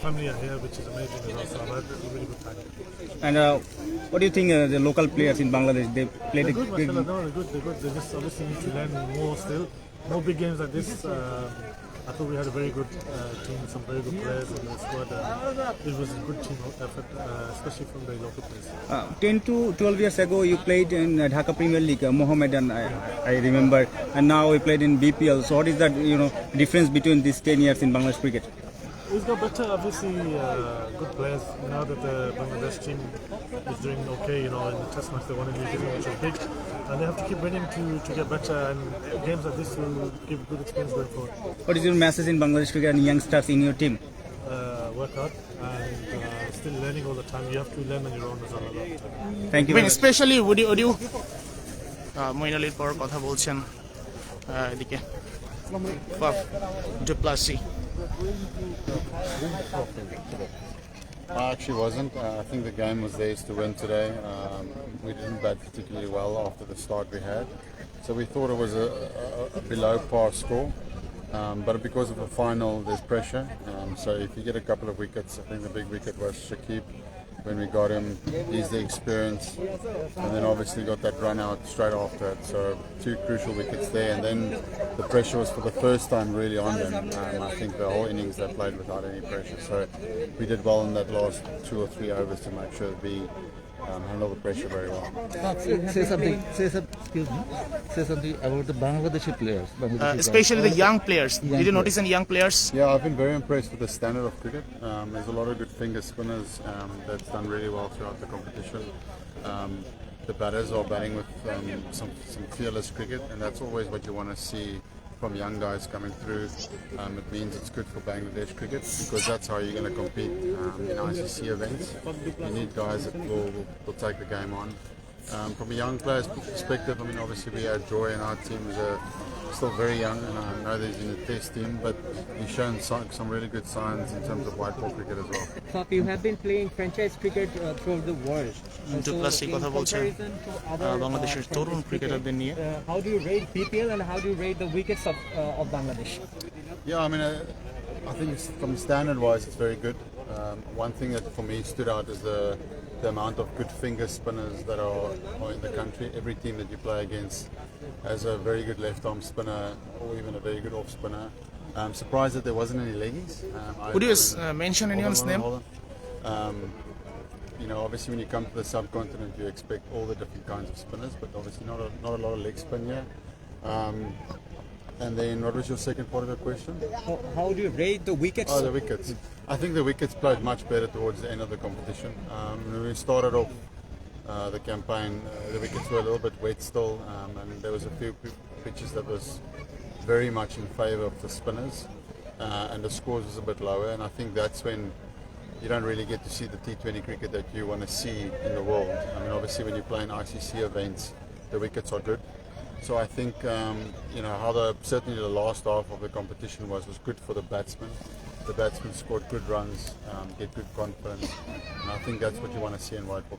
family are here, which is amazing as well. So I've had a really good time. And what do you think the local players in Bangladesh, they played They're good, a good... mashallah. No, they're good. They're good. They just obviously need to learn more still. More big games like this. I thought we had a very good team, some very good players in the squad. It was a good team effort, especially from the local players. 10 to 12 years ago, you played in Dhaka Premier League, Mohammedan, I remember, and now we played in BPL. So what is that, difference between these 10 years in Bangladesh cricket? He's got better, obviously, good players. Now that the Bangladesh team is doing okay, in the test match they won in New Zealand, which is big. And they have to keep winning to get better, and games like this will give good experience going forward. What is your message in Bangladesh cricket and youngsters in your team? Work hard and still learning all the time. You have to learn on your own as well a lot of time. Thank you. Especially would you moin আলীর পর কথা বলছেন এদিকে Duplessis. I actually wasn't. I think the game was theirs to win today. We didn't bat particularly well after the start we had. So we thought it was a below par score. But because of the final, there's pressure. So if you get a couple of wickets, I think the big wicket was Shakib. When we got him, he's the experience. And then obviously got that run out straight after it. So two crucial wickets there. And then the pressure was for the first time really on them. I think the whole innings they played without any pressure. So we did well in that last 2 or 3 overs to make sure that we handle the pressure very well. Say something. Excuse me. Say something about the Bangladeshi players. Especially the young players. Did you notice any young players? Yeah, I've been very impressed with the standard of cricket. There's a lot of good finger spinners that's done really well throughout the competition. The batters are batting with some fearless cricket, and that's always what you want to see from young guys coming through. It means it's good for Bangladesh cricket because that's how you're going to compete in ICC events. You need guys that will take the game on. From a young player's perspective, I mean, obviously we had Joy and our team is still very young, and I know that he's in the test team, but he's shown some really good signs in terms of white ball cricket as well. Faf, you have been playing franchise cricket throughout the world. Duplessis কথা বলছেন বাংলাদেশের তরুণ ক্রিকেটারদের নিয়ে How do you rate BPL and how do you rate the wickets of Bangladesh? Yeah, I mean, I think from standard-wise, it's very good. One thing that for me stood out is the amount of good finger spinners that are in the country. Every team that you play against has a very good left-arm spinner or even a very good off spinner. I'm surprised that there wasn't any leggies. Would you mention anyone's name? Obviously when you come to the subcontinent, you expect all the different kinds of spinners, but obviously not a lot of leg spin here. And then, what was your second part of your question? How do you rate the wickets? Oh, the wickets. I think the wickets played much better towards the end of the competition. When we started off the campaign, the wickets were a little bit wet still, and there was a few pitches that was very much in favour of the spinners, and the scores was a bit lower. And I think that's when you don't really get to see the T20 cricket that you want to see in the world. I mean, obviously when you play in ICC events, the wickets are good. So I think how certainly the last half of the competition was good for the batsmen. The batsmen scored good runs, get good confidence, and I think that's what you want to see in white ball.